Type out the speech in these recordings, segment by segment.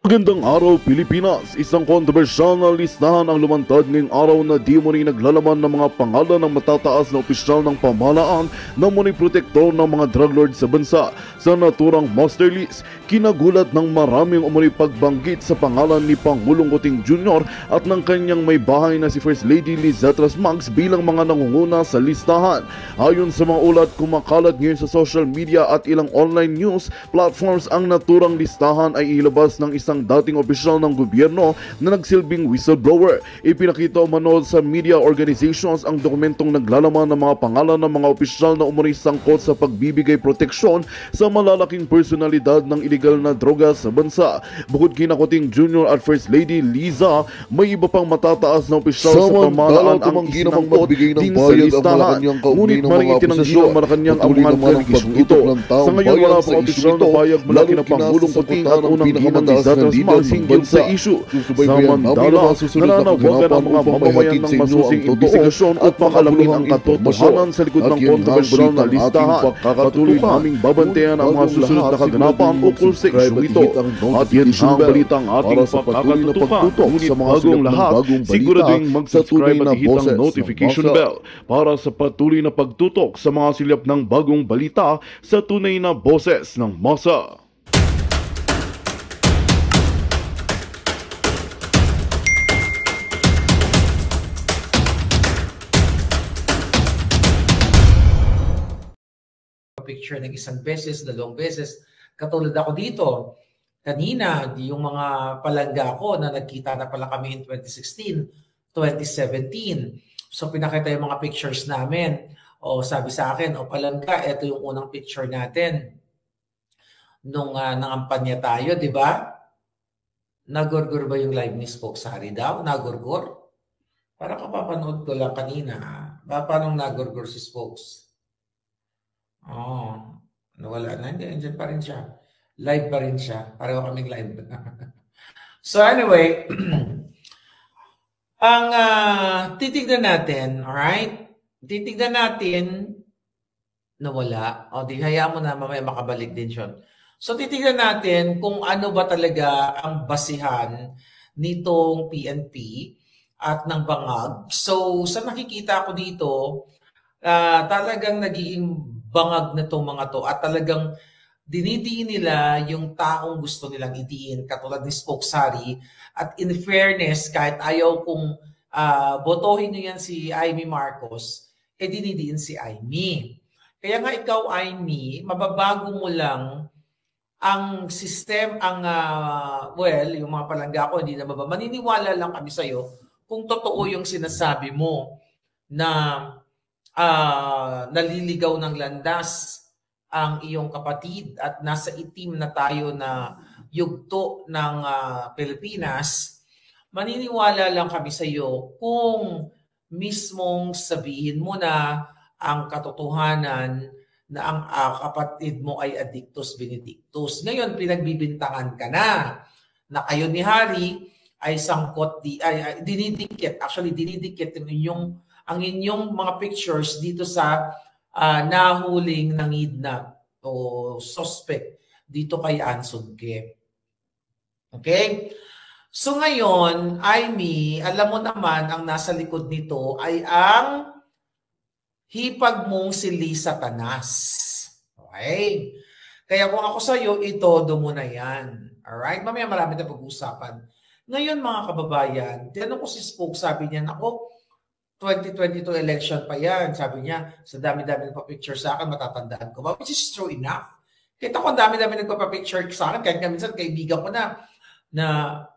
Magandang araw Pilipinas! Isang kontrobersyal na listahan ang lumantad ngayong araw na di mo rin naglalaman ng mga pangalan ng matataas na opisyal ng pamahalaan na muni protektor ng mga drug lord sa bansa. Sa naturang master list, kinagulat ng maraming umuni pagbanggit sa pangalan ni Pangulong Kuting Jr. at ng kanyang may bahay na si First Lady Lizette Mags bilang mga nangunguna sa listahan. Ayon sa mga ulat kumakalat ngayon sa social media at ilang online news platforms, ang naturang listahan ay ilabas ng isang dating opisyal ng gobyerno na nagsilbing whistleblower. Ipinakita umano sa media organizations ang dokumentong naglalaman ng mga pangalan ng mga opisyal na umuni sangkot sa pagbibigay proteksyon sa malalaking personalidad ng illegal na droga sa bansa. Bukod kina Kuting Jr. at First Lady Liza, may iba pang matataas na opisyal sa pamahalaan ang isinangkot din sa listahan. Ngunit maring itinanggi ng Malacanang ang mga allegation ito. Sa ngayon wala pang opisyal na payag mula kina Pangulong Kuting at unang ginang Lizette Mags hinggil sa issue. Samantala, nananawagan ang mga mamamayan ng masusing imbestigasyon at pakalangin ang katotohanan sa likod ng kontrobersyal na listahan. Patuloy naming babantayan ang mga susunod na kaganapan ukol sa issue ito. At yan ang balitang ating pakakatutukan. Ngunit bagong lahat, siguraduhin mag-subscribe at ihit ang notification bell para sa patuloy na pagtutok sa mga silip ng bagong balita sa tunay na boses ng masa. Picture ng isang beses, dalawang beses. Katulad ako dito, kanina, yung mga palangga ko na nagkita na pala kami in 2016, 2017. So pinakita yung mga pictures namin. O sabi sa akin, o palangga, ito yung unang picture natin. Nung nangampanya tayo, di ba? Nagurgur ba yung live ni Spokes Harry daw? Nagurgur? Parang kapapanood ko lang kanina. Paano nagurgur si Spokes? Oh, nawala na. Hindi, andyan pa rin siya. Live pa rin siya. Pareho kaming live. So anyway, ang titignan natin, alright? Titignan natin, nawala. O, di hayaan mo na mamaya makabalik din siya. So titignan natin kung ano ba talaga ang basihan nitong PNP at ng bangag. So sa nakikita ko dito, talagang naging bangag na itong mga to at talagang dinidiin nila yung taong gusto nilang idiin katulad ni Spokes Harry. At in fairness, kahit ayaw kung botohin nyo yan si Amy Marcos, dinidiin si Amy. Kaya nga ikaw, Amy, mababago mo lang ang system, well, yung mga palangga ko, hindi na maniniwala lang kami sa'yo kung totoo yung sinasabi mo na naliligaw ng landas ang iyong kapatid at nasa itim na tayo na yugto ng Pilipinas. Maniniwala lang kami sa iyo kung mismong sabihin mo na ang katotohanan na ang kapatid mo ay Addictus Benedictus. Ngayon, pinagbibintangan ka na kayo ni Harry ay sangkot, dinidikit, actually dinidikit ang inyong mga pictures dito sa nahuling nangidnap o suspect dito kay Anson Ke. Okay? So ngayon, Amy, alam mo naman ang nasa likod nito ay ang hipag mong si Lisa Tanas. Okay? Kaya kung ako sa iyo, itodo mo na yan. Alright? Mamaya marami na pag-uusapan. Ngayon mga kababayan, tinanong ko si Spoke, sabi niya, ako, 2022 election pa yan. Sabi niya, sa dami-dami nagpa-picture sa akin, matatandaan ko ba? Which is true enough. Kita ko, dami-dami nagpa-picture sa akin. Kahit nga minsan, kaibigan ko na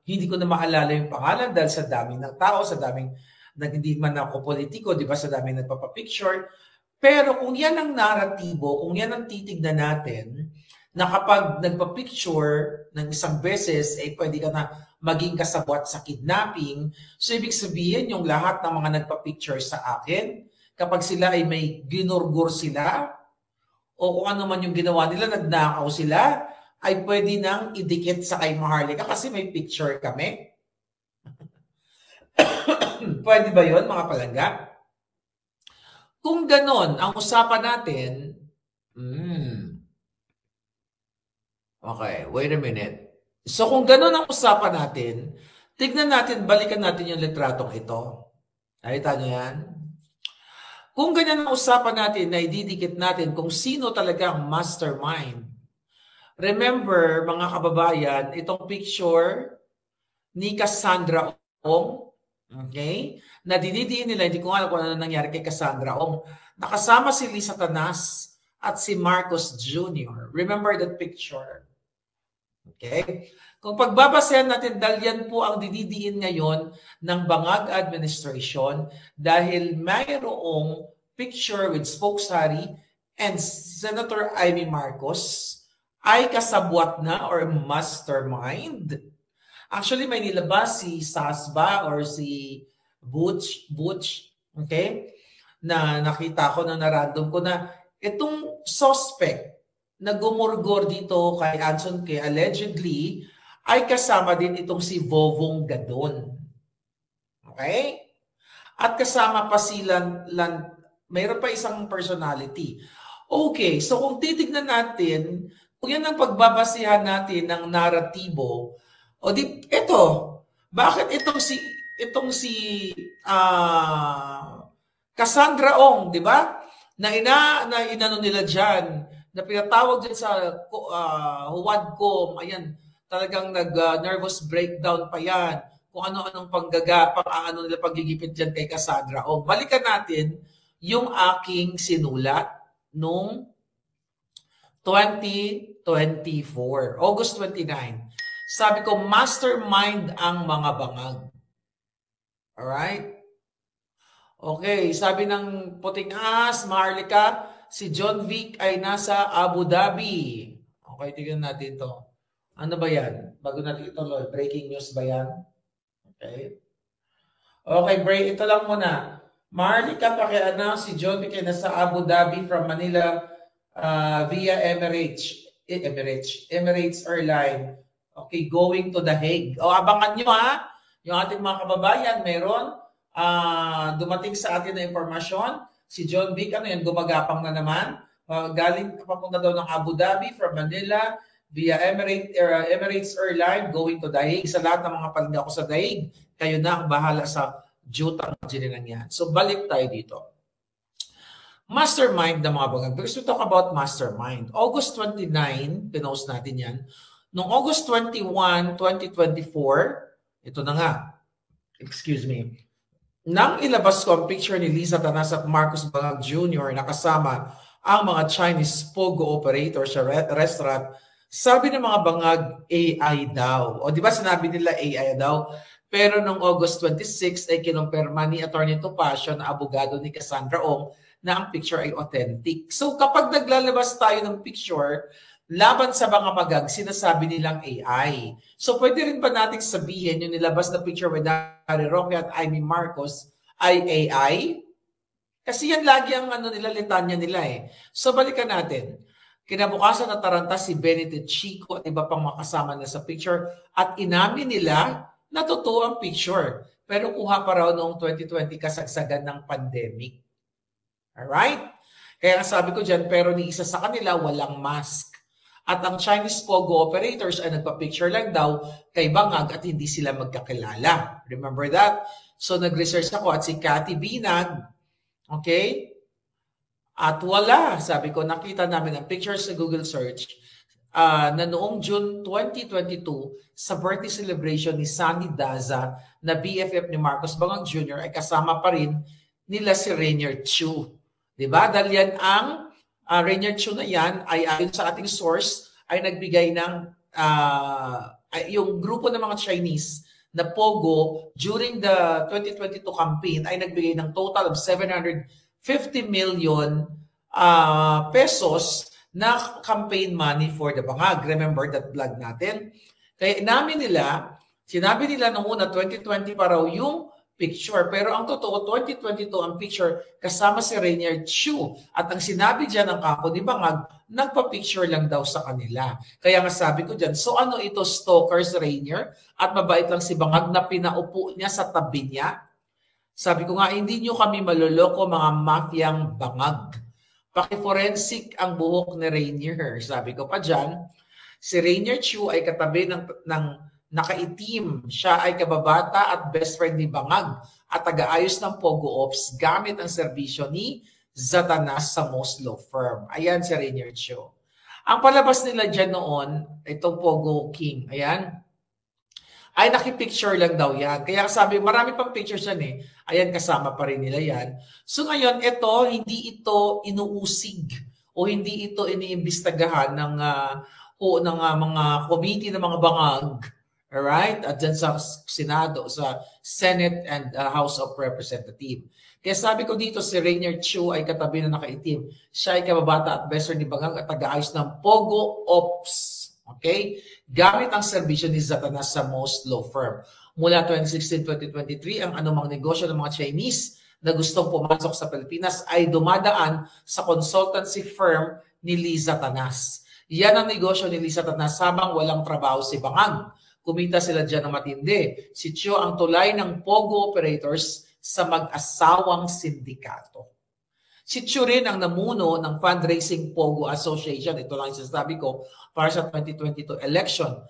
hindi ko na maalala yung pangalan dahil sa daming ng tao, sa daming, hindi man ako politiko, di ba, sa daming nagpa-picture. Pero kung yan ang naratibo, kung yan ang titignan natin, na kapag nagpa-picture ng isang beses, pwede ka na maging kasabwat sa kidnapping. So, ibig sabihin, yung lahat ng mga nagpa-picture sa akin, kapag sila ay may ginurgur sila, o kung ano man yung ginawa nila, nagnakaw sila, ay pwede nang idikit sa kay Maharlika kasi may picture kami. Pwede ba yun, mga palangga? Kung ganon, ang usapan natin, okay, wait a minute. So kung gano'n ang usapan natin, tignan natin, balikan natin yung litratong ito. Nakita niyo yan? Kung ganyan ang usapan natin na ididikit natin kung sino talaga ang mastermind. Remember, mga kababayan, itong picture ni Cassandra Ong, okay? Na dinidiin nila, hindi ko alam kung ano nangyari kay Cassandra Ong. Nakasama si Lisa Tanas at si Marcos Jr. Remember that picture? Okay? Kung pagbabasehan natin, dahil yan po ang dididiin ngayon ng Bangag Administration dahil mayroong picture with Spokes Harry and Senator Amy Marcos ay kasabwat na or mastermind. Actually, may nilabas si Sasba or si Butch, okay? Na nakita ko na random ko na itong suspect na gumurgor dito kay Anson K allegedly ay kasama din itong si Vovong Gadon. Okay? At kasama pa si mayroon pa isang personality. Okay, so kung titignan natin, kung yan ang pagbabasihan natin ng naratibo, o di, ito, bakit itong si Cassandra Ong, di ba? Na inano nila diyan, na pinatawag din sa Huwadcom, ayan, talagang nag-nervous breakdown pa yan. Kung ano-anong ano nila pagigipit dyan kay Cassandra Ong. Balikan natin yung aking sinulat noong 2024, August 29. Sabi ko, mastermind ang mga bangag. Alright? Okay, sabi ng puting ahas, Maharlika, si John Vic ay nasa Abu Dhabi. Okay, tignan natin to. Ano ba yan? Bago natin ituloy, breaking news ba yan? Okay. Okay, break. Ito lang muna. Maharlika, paki-announce si John Vic ay nasa Abu Dhabi from Manila via Emirates Airline. Okay, going to The Hague. O, abangan nyo ha. Yung ating mga kababayan, meron dumating sa atin na impormasyon. Si John Vic, ano yan, gumagapang na naman. Galing papunta daw ng Abu Dhabi from Manila via Emirates Airline going to The Hague. Sa lahat ng mga palinda ko sa The Hague, kayo na ang bahala sa jutang ginilang yan. So balik tayo dito. Mastermind ng mga bangag. Because we talk about mastermind. August 29, pinost natin yan. Noong August 21, 2024, ito na nga, excuse me, nang ilabas ko ang picture ni Lisa Tanas at Marcos Bangag Jr. na kasama ang mga Chinese pogo operator sa restaurant, sabi ng mga bangag, AI daw. O di ba sinabi nila AI daw? Pero noong August 26 ay kinumpirma ni Attorney Topacio na abogado ni Cassandra Ong na ang picture ay authentic. So kapag naglalabas tayo ng picture, laban sa mga magag, sinasabi nilang AI. So pwede rin ba nating sabihin yung nilabas na picture with Harry Roque at Amy Marcos ay AI? Kasi yan lagi ang nila, litanya nila eh. So balikan natin. Kinabukasan nataranta si Benedict Chico at iba pang makasama na sa picture at inamin nila na totoo ang picture. Pero kuha pa raw noong 2020 kasagsagan ng pandemic. Alright? Kaya sabi ko dyan, pero ni isa sa kanila walang mask. At ang Chinese pogo operators ay nagpa-picture lang daw kay Bangag at hindi sila magkakilala. Remember that? So nag-research ako at si Cathy Binag, okay? At wala, sabi ko, nakita namin ang pictures sa Google search na noong June 2022 sa birthday celebration ni Sunny Daza na BFF ni Marcos Bangag Jr. ay kasama pa rin nila si Rainier Chu. Diba? Dahil yan ang Rainier Chu na yan ay ayon sa ating source ay nagbigay ng yung grupo ng mga Chinese na Pogo during the 2022 campaign ay nagbigay ng total of 750 million pesos na campaign money for the Bangag. Remember that vlog natin? Kaya sinabi nila nung una 2020 pa raw yung picture. Pero ang totoo, 2022 ang picture kasama si Rainier Chu. At ang sinabi dyan ng kampo ni Bangag, nagpa-picture lang daw sa kanila. Kaya nga sabi ko dyan, so ano ito, stalkers Rainier? At mabait lang si Bangag na pinaupo niya sa tabi niya? Sabi ko nga, hindi nyo kami maloloko mga mafiyang Bangag. Paki-forensic ang buhok ni Rainier. Sabi ko pa dyan, Si Rainier Chu ay katabi ng nakaitim. Siya ay kababata at best friend ni Bangag at taga-ayos ng Pogo Ops gamit ang serbisyo ni Zatanas sa Moslo Firm. Ayan si Rainier Chu. Ang palabas nila dyan noon, itong Pogo King, ayan, ay nakipicture lang daw yan. Kaya sabi, marami pang pictures yan eh. Ayan, kasama pa rin nila yan. So ngayon, hindi ito inuusig o hindi ito iniimbestagahan ng mga committee ng mga bangag. Alright? At dyan sa Senado, sa Senate and House of Representatives. Kaya sabi ko dito, si Rainier Chu ay katabi na nakaitim. Siya ay kababata at best friend ni Bangag at taga-ayos ng Pogo Ops. Okay? Gamit ang serbisyo ni Zatanas sa Moslo Firm. Mula 2016-2023, ang anumang negosyo ng mga Chinese na gustong pumasok sa Pilipinas ay dumadaan sa consultancy firm ni Liza Tanas. Yan ang negosyo ni Liza Tanas habang walang trabaho si Bangag. Kumita sila dyan na matindi. Si Chu ang tulay ng Pogo operators sa mag-asawang sindikato. Si Chu rin ang namuno ng Fundraising Pogo Association. Ito lang yung sasabi ko para sa 2022 election.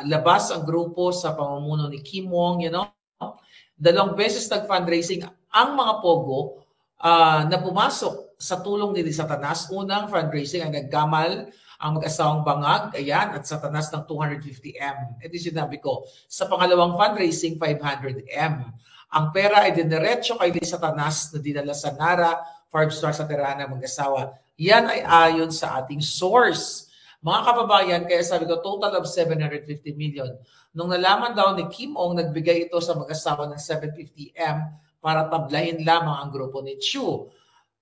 Labas ang grupo sa pamumuno ni Kim Wong, 2 beses nag-fundraising ang mga Pogo na pumasok sa tulong ni Satanas. Unang fundraising ay naggamal ang mag-asawang Bangag, ayan, at Satanas ng 250M. Ito sinabi ko. Sa pangalawang fundraising, 500M. Ang pera ay diniretso kay Satanas na dinala sa Nara, 5-star sa tirahan ng mag-asawa. Yan ay ayon sa ating source. Mga kababayan, kaya sabi ko, total of 750 million. Nung nalaman daw ni Kim Ong, nagbigay ito sa mag-asawa ng 750M para tablahin lamang ang grupo ni Chu.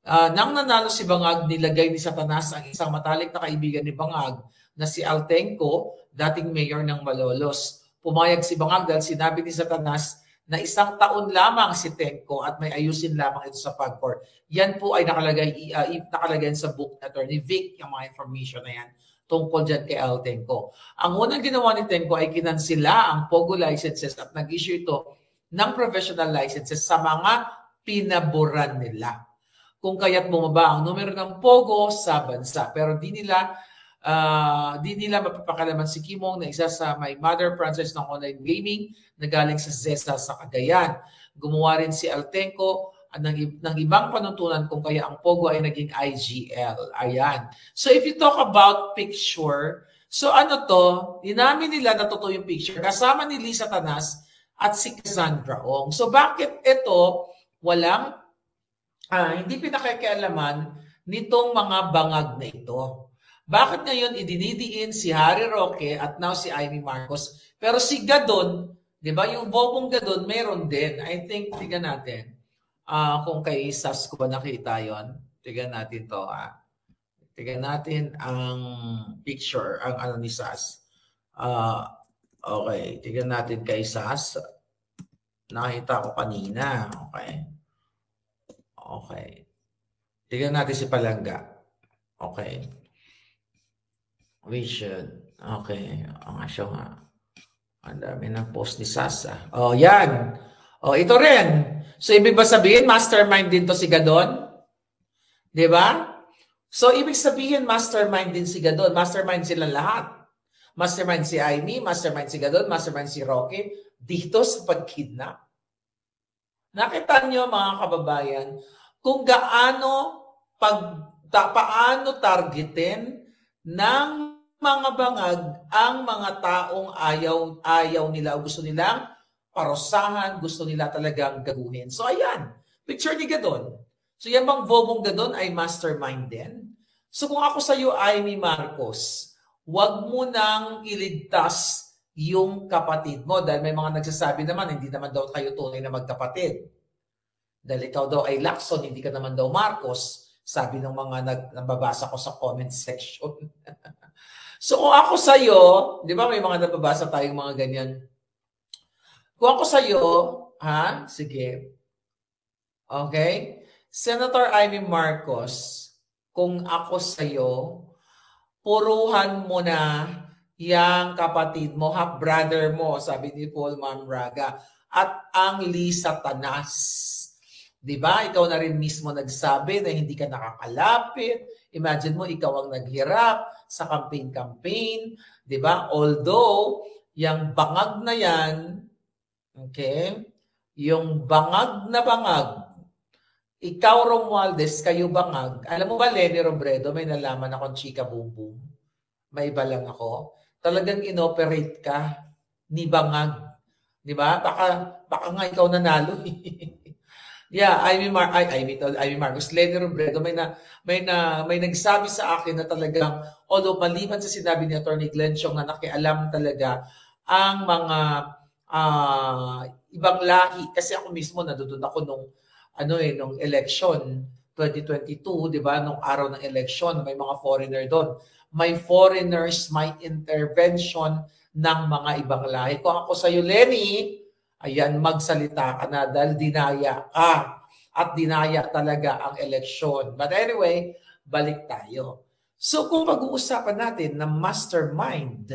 Nang nanalo si Bangag, nilagay ni Satanas ang isang matalik na kaibigan ni Bangag na si Altenco, dating mayor ng Malolos. Pumayag si Bangag dahil sinabi ni Satanas na 1 taon lamang si Tenco at may ayusin lamang ito sa PAGCOR. Yan po ay nakalagay sa book na Attorney Vic, yung mga information na yan tungkol dyan kay Altenco. Ang unang ginawa ni Tenco ay kinansila ang Pogo licenses at nag-issue ito ng professional licenses sa mga pinaboran nila. Kung kaya't bumaba ang numero ng Pogo sa bansa. Pero di nila mapapakalaman si Kimong na isa sa may mother franchise ng online gaming na galing sa ZESA sa Cagayan. Gumawa rin si Altenco ng ibang panuntunan kung kaya ang Pogo ay naging IGL. Ayan. So if you talk about picture, so dinamin nila na totoo yung picture kasama ni Liza Tanas at si Cassandra Ong. So bakit ito hindi pinakikialaman nitong mga bangag na ito? Bakit ngayon idinidiin si Harry Roque at now si Amy Marcos? Pero si Gadon, di ba, yung bobong Gadon, meron din. I think, tignan natin. Kung kay Sas ko ba nakita yon? Tignan natin to. Tignan natin ang picture, ang ni Sas. Okay, tignan natin kay Sas. Nakita ko kanina. Okay. Tignan natin si Palangga. Okay. We should. Okay. Ang asyo nga. Ang dami ng post ni Sasa. Yan. Ito rin. So, ibig ba sabihin, mastermind din to si Gadon? Diba? So, ibig sabihin, mastermind din si Gadon. Mastermind sila lahat. Mastermind si Amy, mastermind si Gadon, mastermind si Roque. Dito sa pagkidnap. Nakita niyo, mga kababayan, kung paano targetin ng mga bangag ang mga taong ayaw nila o gusto nilang parusahan, gusto nila talagang gaguhin. So ayan, picture ni Gadon. So yan bang bobong Gadon ay mastermind din? So kung ako sa iyo, Amy Marcos, wag mo nang iligtas yung kapatid mo dahil may mga nagsasabi naman, hindi naman daw kayo tunay na magkapatid. Dahil ikaw daw ay Lacson, hindi ka naman daw Marcos. Sabi ng mga nababasa ko sa comment section. So kung ako sa'yo, di ba may mga nababasa tayong mga ganyan. Kung ako sa'yo, sige. Okay? Senator Amy Marcos, kung ako sa'yo, puruhan mo na yang kapatid mo, half-brother mo, sabi ni Paul Mamraga, at ang Liza Tanas. Diba? Ikaw na rin mismo nagsabi na hindi ka nakakalapit, Imagine mo, ikaw ang naghirap sa campaign-campaign, di ba? Although, yung bangag na yan, okay, yung bangag na bangag, ikaw, Romualdez, kayo bangag. Alam mo ba, Lenny Robredo, may nalaman akong chika boom boom. May iba lang ako. Talagang inoperate ka ni bangag. Di ba? Baka nga ikaw nanalo. Yeah, Ivy Marcos, Lenny Robredo, may nagsabi sa akin na talagang, although maliban sa sinabi ni Attorney Glenn Chong na nakialam talaga ang mga ibang lahi. Kasi ako mismo, nandoon ako nung election 2022, di ba? Nung araw ng election, may mga foreigner doon. May foreigners, may intervention ng mga ibang lahi. Kung ako sa'yo, Lenny, ayan, magsalita ka na dahil dinaya ka. At dinaya talaga ang eleksyon. But anyway, balik tayo. So kung pag-uusapan natin na mastermind,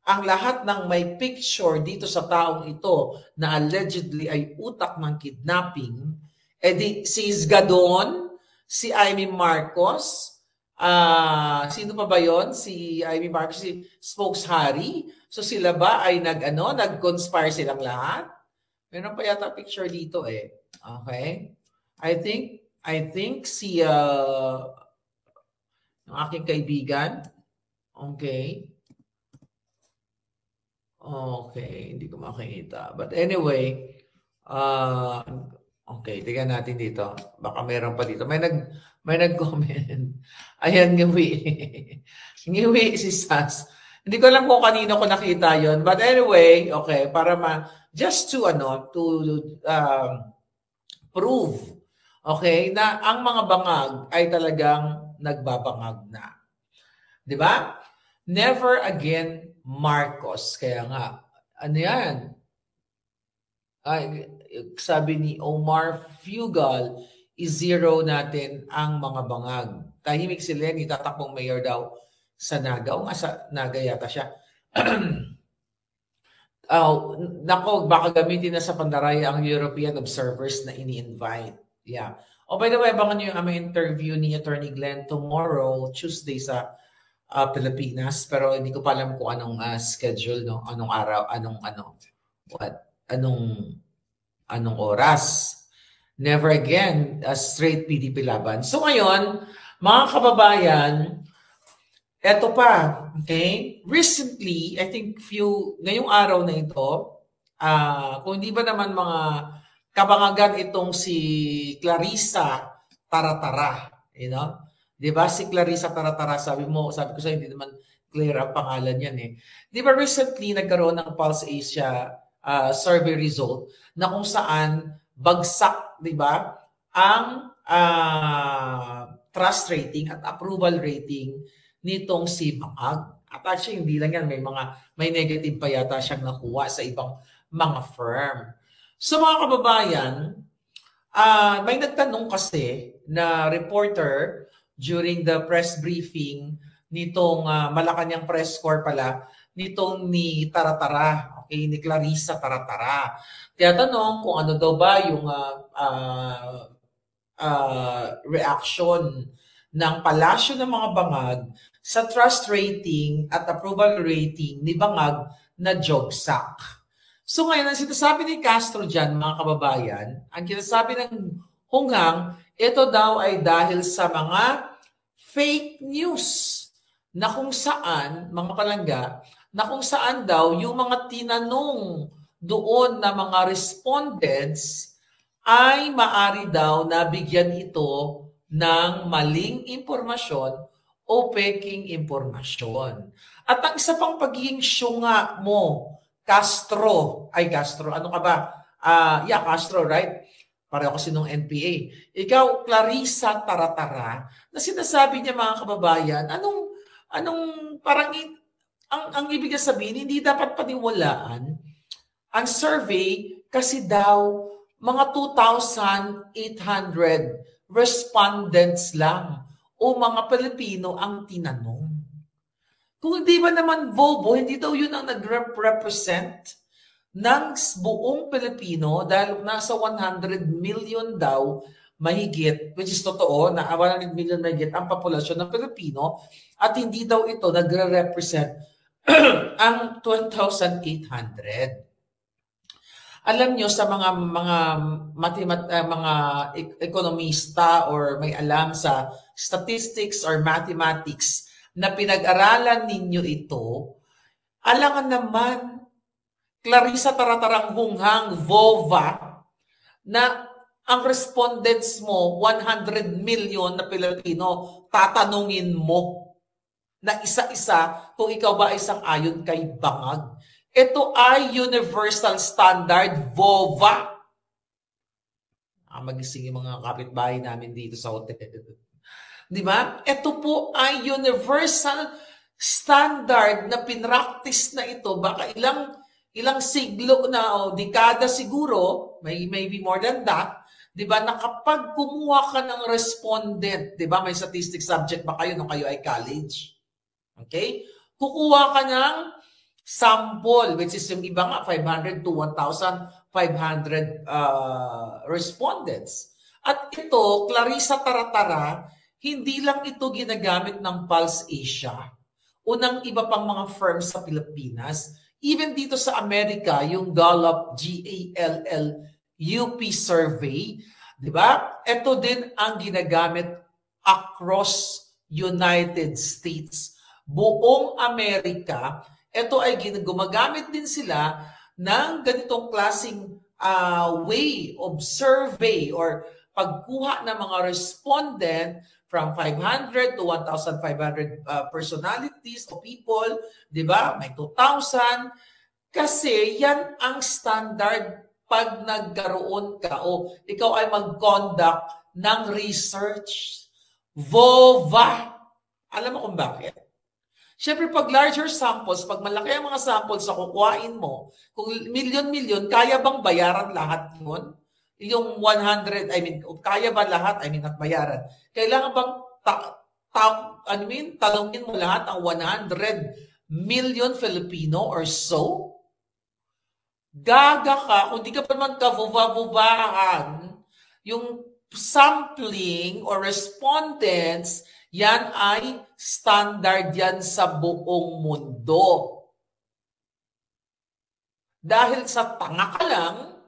ang lahat ng may picture dito sa taong ito na allegedly ay utak ng kidnapping, edi si Isgadon, si Amy Marcos, sino pa ba yon? Si Amy Marcos, si Spokes Harry. So sila ba ay nag-conspire silang lahat? Meron pa yata picture dito eh. Okay? I think si yung aking kaibigan. Okay. Okay, hindi ko makikita. But anyway, okay, tingnan natin dito. Baka meron pa dito. May nag-comment. Ayan, ngiwi. Ngiwi si Sas. Hindi ko alam kung kanino ko nakita yon. But anyway, okay, para just to prove, okay, na ang mga bangag ay talagang nagbabangag na. 'Di ba? Never again Marcos. Kaya nga, ano yan? Ay, sabi ni Omar Fugal, i-zero natin ang mga bangag. Tahimik si Lenny, tatakbong mayor daw sa Naga. O nga sa Naga yata siya. Nako, baka gamitin na sa Pandaraya ang European observers na ini-invite. Yeah. Oh, by the way, abangan nyo yung aming interview ni Attorney Glenn tomorrow, Tuesday sa Pilipinas, pero hindi ko pa alam kung anong schedule, no? Anong araw, anong oras. Never again straight PDP laban. So ngayon, mga kababayan, eto pa, okay? Recently, I think ngayong araw na ito, kung hindi ba naman mga kabangagan itong si Clarissa Taratara, you know? 'Di ba si Clarissa Taratara, sabi ko sa hindi naman clear ang pangalan niyan eh. 'Di ba recently nagkaroon ng Pulse Asia survey result na kung saan bagsak, 'di ba, ang trust rating at approval rating nitong si Bangag. At actually hindi lang yan, may negative pa yata siyang nakuha sa ibang mga firm. So mga kababayan, may nagtanong kasi na reporter during the press briefing nitong Malacanang press corps pala, nitong ni Taratara, okay, ni Clarissa Taratara. Tiyatanong kung ano daw ba yung reaction ng palasyo ng mga bangag sa trust rating at approval rating ni Bangag na jogsak. So ngayon, ang sinasabi ni Castro dyan, mga kababayan, ang sinasabi ng hunggang, ito daw ay dahil sa mga fake news na kung saan, mga palangga, na kung saan daw yung mga tinanong doon na mga respondents ay maari daw na bigyan ito ng maling impormasyon o peking impormasyon. At ang isa pang pagiging syunga mo, Castro, ano ka ba? Castro, right? Pareho kasi nung NPA. Ikaw, Clarissa Taratara, na sinasabi niya mga kababayan, parang ang ibig sabihin, hindi dapat paniwalaan ang survey kasi daw mga 2,800 respondents lang o mga Pilipino ang tinanong. Kung hindi ba naman bobo, hindi daw yun ang nag-represent ng buong Pilipino dahil nasa 100 million daw mahigit, which is totoo, na 100 million mahigit ang populasyon ng Pilipino at hindi daw ito nagre-represent ang 12,800. Alam nyo sa mga ekonomista or may alam sa statistics or mathematics na pinag-aralan ninyo ito, alangan naman, Clarissa Taratarang Hunghang, VOVA, na ang respondents mo, 100 million na Pilipino, tatanungin mo na isa-isa kung ikaw ba ay sang-ayon kay Bangag. Ito ay universal standard, VOVA. Magising yung mga kapitbahay namin dito sa hotel. Di ba? Ito po ay universal standard na pinractice na ito. Baka ilang siglo na o dekada siguro, maybe more than that, di ba, na kapag kumuha ka ng respondent, di ba, may statistics subject ba kayo nung kayo ay college? Okay? Kukuha ka ng sample, which is yung iba nga, 500 to 1,500 respondents. At ito, Clarissa Taratara, hindi lang ito ginagamit ng Pulse Asia o ng iba pang mga firms sa Pilipinas. Even dito sa Amerika, yung Gallup, GALLUP survey, di ba? Ito din ang ginagamit across United States. Buong Amerika, ito ay gumagamit din sila ng ganitong klaseng way of survey or pagkuha ng mga respondent from 500 to 1,500 personalities o people, di ba? May 2,000. Kasi yan ang standard pag nagkaroon ka o ikaw ay mag-conduct ng research. VOVA. Alam mo kung bakit? Siyempre, pag larger samples, pag malaki ang mga samples na kukuhain mo, kung milyon-milyon, kaya bang bayaran lahat yun? Yung 100, kaya ba lahat? At bayaran. Kailangan bang tanungin mo lahat ang 100 million Filipino or so? Gaga ka, kung di ka pa naman kavuba-vubahan, yung sampling or respondents, yan ay standard yan sa buong mundo. Dahil sa tanga ka lang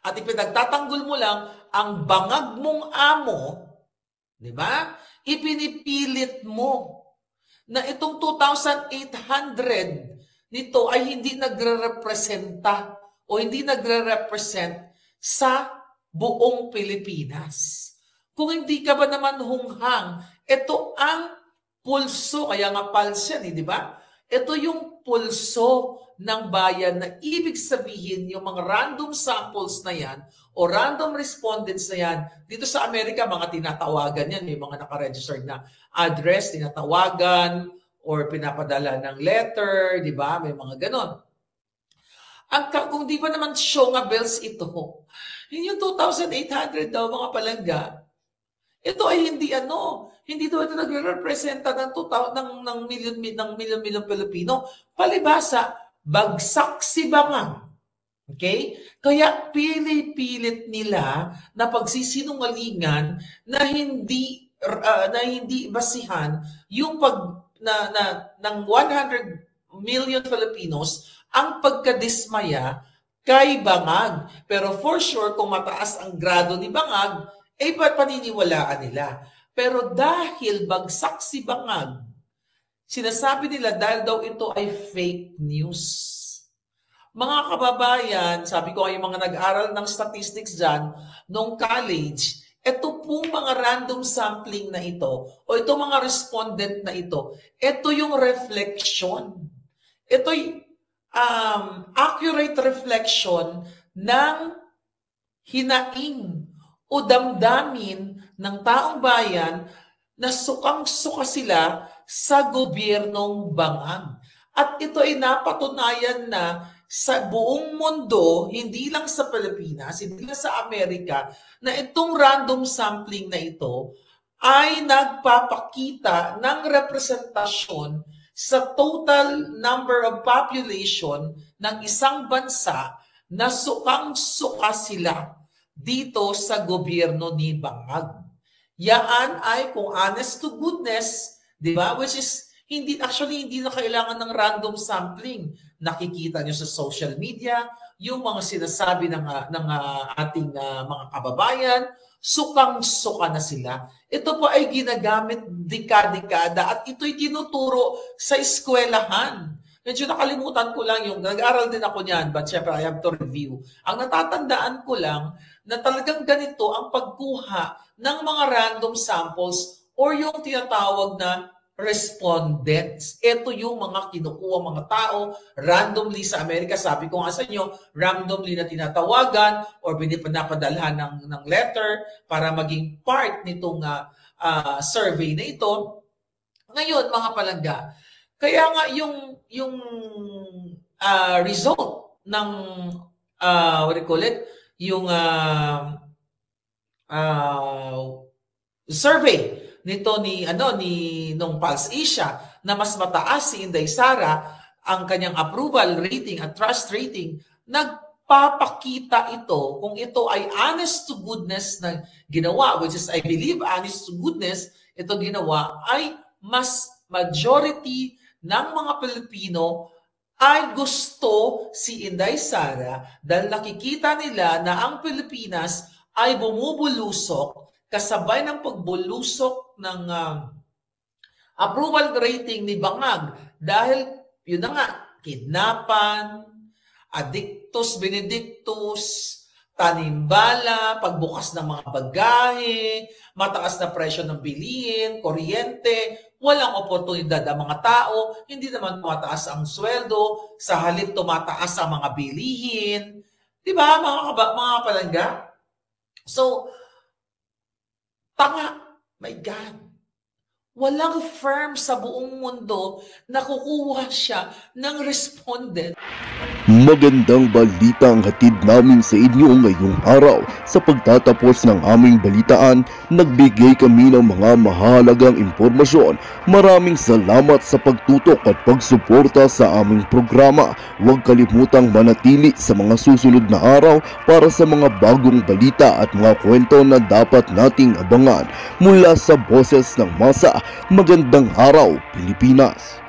at ipinagtatanggol mo lang ang bangag mong amo, di ba? Ipinipilit mo na itong 2,800 nito ay hindi nagre-representa o hindi nagre-represent sa buong Pilipinas. Kung hindi ka ba naman hunghang, ito ang pulso, kaya nga pulse yan, di ba? Ito yung pulso ng bayan na ibig sabihin yung mga random samples na yan o random respondents na yan, dito sa Amerika, mga tinatawagan yan, may mga nakaregistered na address, tinatawagan, or pinapadala ng letter, di ba? May mga ganon. Kung di pa naman show nga bells ito, yung 2,800 daw mga palangga, ito ay hindi daw ito nagre-representa ng milyon-milyon Pilipino. Palibhasa, bagsak si Bangag. Okay? Kaya pili-pilit nila na pagsisinungalingan na hindi basihan yung ng 100 million Filipinos ang pagkadismaya kay Bangag. Pero for sure, kung mataas ang grado ni Bangag, paniniwalaan nila. Pero dahil bagsak si Bangag, sinasabi nila dahil daw ito ay fake news. Mga kababayan, sabi ko ay mga nag-aral ng statistics dyan, nung college, ito pong mga random sampling na ito, o ito mga respondent na ito, ito yung reflection. Ito'y accurate reflection ng hinaing o damdamin ng taong bayan na sukang-suka sila sa gobyernong Bangag. At ito ay napatunayan na sa buong mundo, hindi lang sa Pilipinas, hindi lang sa Amerika, na itong random sampling na ito ay nagpapakita ng representasyon sa total number of population ng isang bansa na sukang-suka sila dito sa gobyerno ni Bangag. Yaan ay kung honest to goodness, di ba? Which is, hindi na kailangan ng random sampling. Nakikita nyo sa social media, yung mga sinasabi ng ating mga kababayan, sukang-suka na sila. Ito po ay ginagamit dekada-dekada at ito'y tinuturo sa eskwelahan. Medyo nakalimutan ko lang yung, nag-aral din ako niyan, but syempre I have to review. Ang natatandaan ko lang na talagang ganito ang pagkuha ng mga random samples or yung tinatawag na respondents. Ito yung mga kinukuha mga tao randomly sa Amerika. Sabi ko nga sa inyo, randomly na tinatawagan or pinapadalhan ng letter para maging part nitong survey na ito. Ngayon, mga palangga, kaya nga yung result ng what do you call it? Yung survey nito ni nung Pulse Asia na mas mataas si Inday Sara ang kanyang approval rating at trust rating, nagpapakita ito kung ito ay honest to goodness na ginawa, which is I believe honest to goodness ito ginawa, ay mas majority ng mga Pilipino ay gusto si Inday Sara dahil nakikita nila na ang Pilipinas ay bumubulusok kasabay ng pagbulusok ng approval rating ni Bangag dahil yun na nga, kidnapan, addictus benedictus, tanimbala, pagbukas ng mga bagahe, mataas na presyo ng bilihin, kuryente, walang oportunidad ang mga tao, hindi naman tumataas ang sweldo, sa halip tumataas ang mga bilihin. Diba mga palangga? So, tanga, my God. Walang firm sa buong mundo na kukuha siya ng respondent. Magandang balita ang hatid namin sa inyo ngayong araw. Sa pagtatapos ng aming balitaan, nagbigay kami ng mga mahalagang impormasyon. Maraming salamat sa pagtutok at pagsuporta sa aming programa. Huwag kalimutang manatili sa mga susunod na araw para sa mga bagong balita at mga kwento na dapat nating abangan. Mula sa Boses ng Masa, magandang araw, Pilipinas!